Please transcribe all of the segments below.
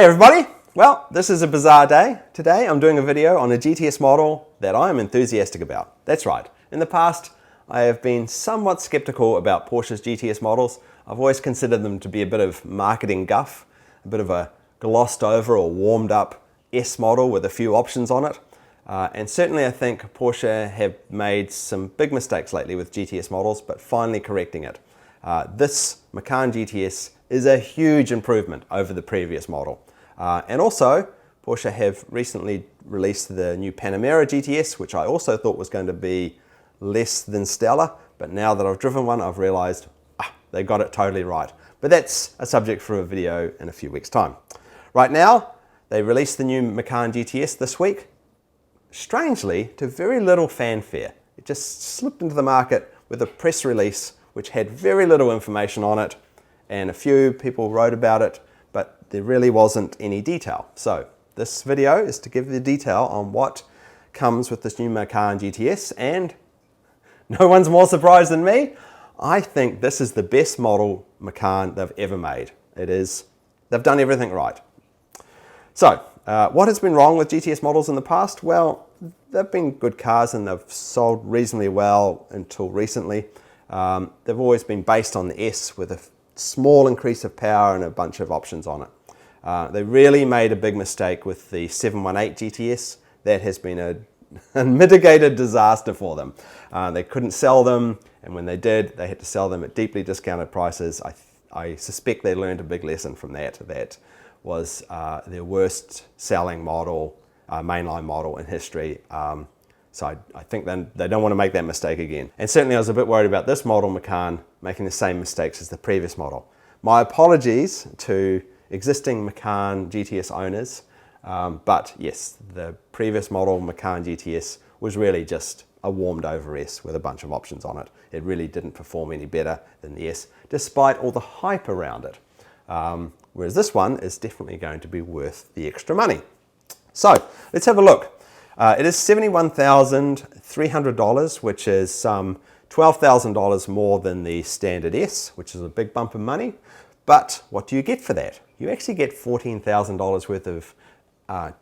Hey everybody! Well, this is a bizarre day. Today I'm doing a video on a GTS model that I am enthusiastic about. That's right. In the past, I have been somewhat skeptical about Porsche's GTS models. I've always considered them to be a bit of marketing guff, a bit of a glossed over or warmed up S model with a few options on it. And certainly I think Porsche have made some big mistakes lately with GTS models, but finally correcting it. This Macan GTS is a huge improvement over the previous model. And also, Porsche have recently released the new Panamera GTS, which I also thought was going to be less than stellar, but now that I've driven one, I've realized they got it totally right. But that's a subject for a video in a few weeks' time. Right now, they released the new Macan GTS this week, strangely, to very little fanfare. It just slipped into the market with a press release which had very little information on it, and a few people wrote about it, but there really wasn't any detail. So this video is to give you the detail on what comes with this new Macan GTS, and no one's more surprised than me. I think this is the best model Macan they've ever made. They've done everything right. So what has been wrong with GTS models in the past? Well, they've been good cars and they've sold reasonably well until recently. They've always been based on the S with a small increase of power and a bunch of options on it. They really made a big mistake with the 718 GTS. That has been a mitigated disaster for them. They couldn't sell them, and when they did, they had to sell them at deeply discounted prices. I suspect they learned a big lesson from that. That was their worst selling model, mainline model in history. So I think they don't want to make that mistake again. And certainly I was a bit worried about this model Macan making the same mistakes as the previous model. My apologies to existing Macan GTS owners, but yes, the previous model Macan GTS was really just a warmed over S with a bunch of options on it. It really didn't perform any better than the S, despite all the hype around it. Whereas this one is definitely going to be worth the extra money. So let's have a look. It is $71,300, which is some $12,000 more than the standard S, which is a big bump of money. But what do you get for that? You actually get $14,000 worth of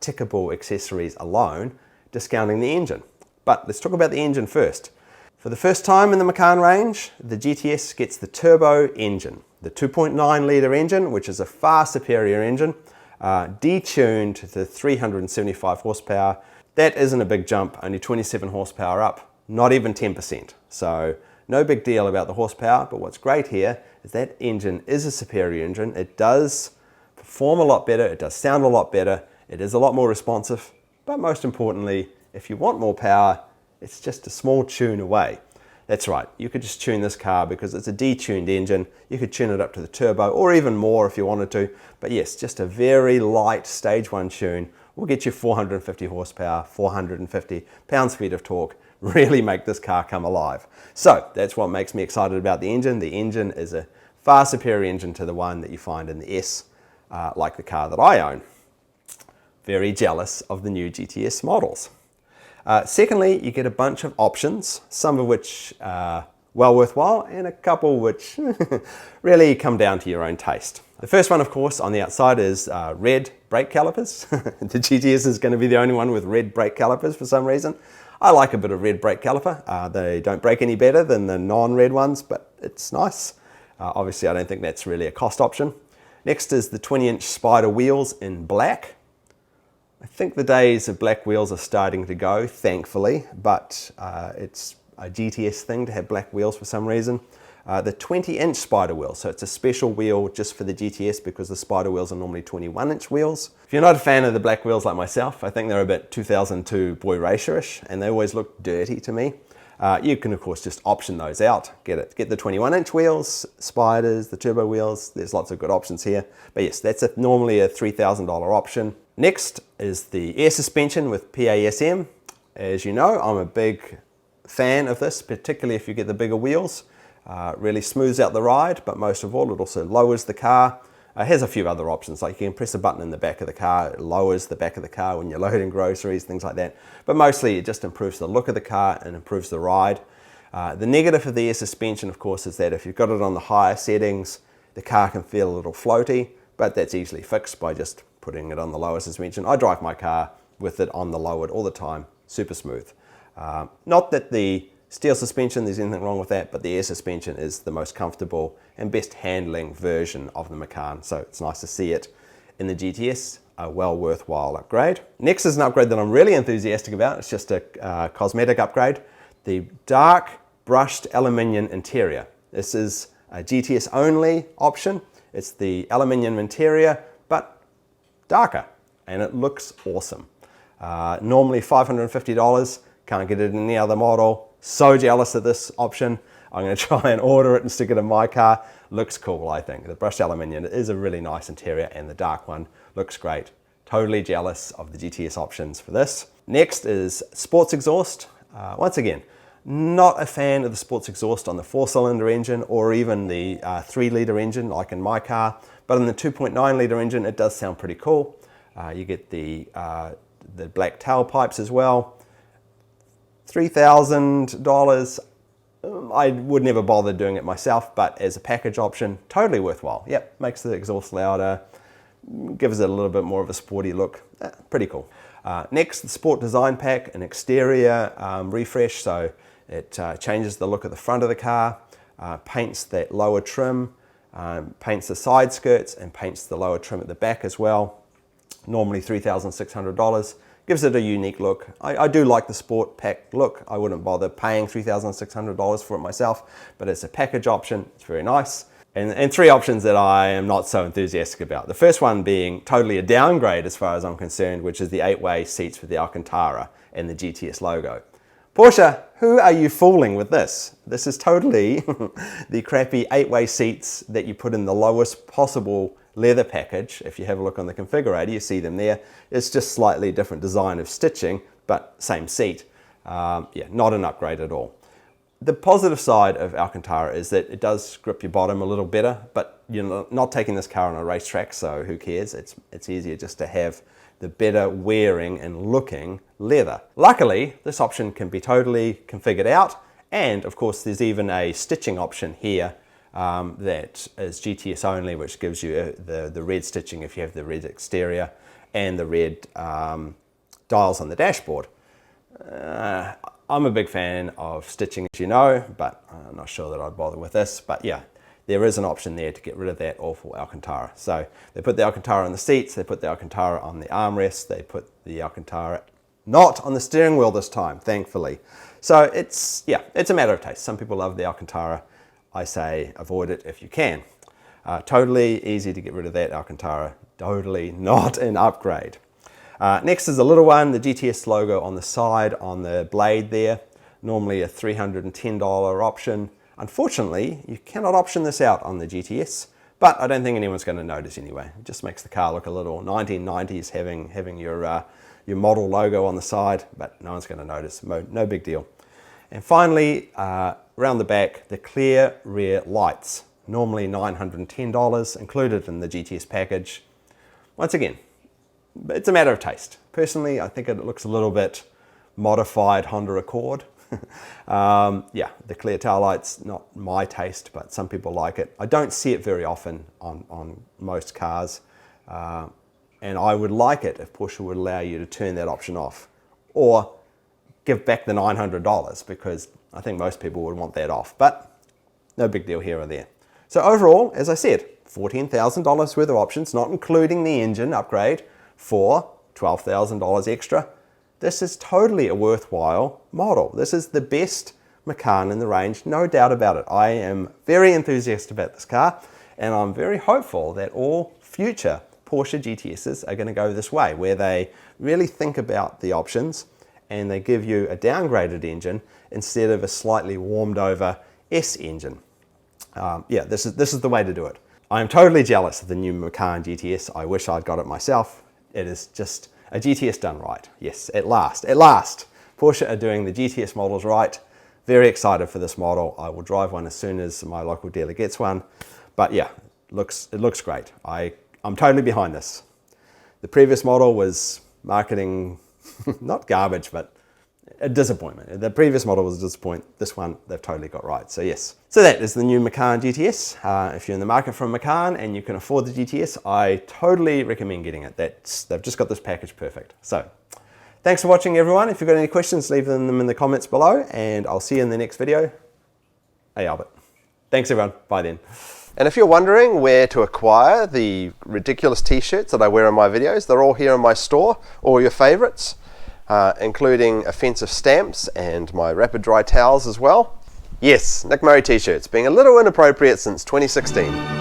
tickable accessories alone, discounting the engine. But let's talk about the engine first. For the first time in the Macan range, the GTS gets the turbo engine, the 2.9 litre engine, which is a far superior engine, detuned to 375 horsepower. That isn't a big jump, only 27 horsepower up, not even 10%. So no big deal about the horsepower, but what's great here is that engine is a superior engine. It does perform a lot better, it does sound a lot better, it is a lot more responsive, but most importantly, if you want more power, it's just a small tune away. That's right, you could just tune this car because it's a detuned engine. You could tune it up to the turbo or even more if you wanted to, but yes, just a very light stage 1 tune will get you 450 horsepower, 450 pound-feet of torque, really make this car come alive. So that's what makes me excited about the engine. The engine is a far superior engine to the one that you find in the S, like the car that I own. Very jealous of the new GTS models. Secondly, you get a bunch of options, some of which are well worthwhile and a couple which really come down to your own taste. The first one, of course, on the outside is red brake calipers. The GTS is going to be the only one with red brake calipers for some reason. I like a bit of red brake caliper. They don't brake any better than the non-red ones, but it's nice. Obviously, I don't think that's really a cost option. Next is the 20-inch Spider wheels in black. I think the days of black wheels are starting to go, thankfully, but it's a GTS thing to have black wheels for some reason. The 20-inch Spider wheel, so it's a special wheel just for the GTS because the Spider wheels are normally 21-inch wheels. If you're not a fan of the black wheels like myself, I think they're a bit 2002 Boy Racer-ish, and they always look dirty to me. You can, of course, just option those out. Get the 21-inch wheels, Spiders, the turbo wheels. There's lots of good options here. But yes, that's normally a $3,000 option. Next is the air suspension with PASM. As you know, I'm a big fan of this, particularly if you get the bigger wheels. Really smooths out the ride, but most of all, it also lowers the car. It has a few other options, like you can press a button in the back of the car, it lowers the back of the car when you're loading groceries, things like that. But mostly it just improves the look of the car and improves the ride. The negative of the air suspension, of course, is that if you've got it on the higher settings, the car can feel a little floaty, but that's easily fixed by just putting it on the lower suspension. I drive my car with it on the lowered all the time, super smooth. Not that the steel suspension, there's anything wrong with that, but the air suspension is the most comfortable and best handling version of the Macan, so it's nice to see it in the GTS, a well worthwhile upgrade. Next is an upgrade that I'm really enthusiastic about. It's just a cosmetic upgrade. The dark brushed aluminium interior. This is a GTS only option. It's the aluminium interior, but darker, and it looks awesome. Normally $550, can't get it in any other model. So jealous of this option. I'm going to try and order it and stick it in my car. Looks cool, I think. The brushed aluminium is a really nice interior, and the dark one looks great. Totally jealous of the GTS options for this. Next is sports exhaust. Once again, not a fan of the sports exhaust on the 4-cylinder engine or even the 3-litre engine like in my car, but in the 2.9-litre engine it does sound pretty cool. You get the black tailpipes as well. $3,000. I would never bother doing it myself, but as a package option, totally worthwhile. Yep, makes the exhaust louder, gives it a little bit more of a sporty look. Pretty cool. Next, the Sport Design Pack, an exterior refresh, so it changes the look of the front of the car, paints that lower trim, paints the side skirts, and paints the lower trim at the back as well. Normally $3,600. Gives it a unique look. I do like the Sport Pack look. I wouldn't bother paying $3,600 for it myself, but it's a package option. It's very nice. And three options that I am not so enthusiastic about. The first one being totally a downgrade as far as I'm concerned, which is the 8-way seats with the Alcantara and the GTS logo. Porsche, who are you fooling with this? This is totally the crappy 8-way seats that you put in the lowest possible leather package. If you have a look on the configurator, you see them there. It's just slightly different design of stitching, but same seat. Yeah, not an upgrade at all. The positive side of Alcantara is that it does grip your bottom a little better, but you're not taking this car on a racetrack, so who cares? It's easier just to have the better wearing and looking leather. Luckily, this option can be totally configured out, and of course there's even a stitching option here that is GTS only, which gives you the red stitching if you have the red exterior and the red dials on the dashboard. I'm a big fan of stitching, as you know, but I'm not sure that I'd bother with this. But yeah, there is an option there to get rid of that awful Alcantara. So they put the Alcantara on the seats, they put the Alcantara on the armrests, they put the Alcantara not on the steering wheel this time, thankfully. So it's a matter of taste. Some people love the Alcantara. I say avoid it if you can. Totally easy to get rid of that Alcantara. Totally not an upgrade. Next is a little one, the GTS logo on the side, on the blade there. Normally a $310 option. Unfortunately, you cannot option this out on the GTS, but I don't think anyone's going to notice anyway. It just makes the car look a little 1990s having your model logo on the side, but no one's going to notice. No big deal. And finally, around the back, the clear rear lights. Normally $910, included in the GTS package. Once again, it's a matter of taste. Personally, I think it looks a little bit modified Honda Accord. Yeah, the clear tail lights, not my taste, but some people like it. I don't see it very often on most cars. And I would like it if Porsche would allow you to turn that option off. Or give back the $900, because I think most people would want that off. But no big deal here or there. So overall, as I said, $14,000 worth of options, not including the engine upgrade, for $12,000 extra. This is totally a worthwhile model. This is the best Macan in the range, no doubt about it. I am very enthusiastic about this car, and I'm very hopeful that all future Porsche GTSs are going to go this way, where they really think about the options and they give you a downgraded engine instead of a slightly warmed over S engine. Yeah, this is the way to do it. I am totally jealous of the new Macan GTS. I wish I'd got it myself. It is just a GTS done right. Yes, at last. Porsche are doing the GTS models right. Very excited for this model. I will drive one as soon as my local dealer gets one. But yeah, it looks great. I'm totally behind this. The previous model was marketing, not garbage, but a disappointment. The previous model was a disappointment. This one, they've totally got right. So yes. So that is the new Macan GTS. If you're in the market for a Macan and you can afford the GTS, I totally recommend getting it. They've just got this package perfect. So thanks for watching, everyone. If you've got any questions, leave them in the comments below, and I'll see you in the next video. Hey, Albert. Thanks, everyone. Bye then. And if you're wondering where to acquire the ridiculous t-shirts that I wear in my videos, they're all here in my store, all your favorites, including offensive stamps and my rapid dry towels as well. Yes, Nick Murray t-shirts, being a little inappropriate since 2016.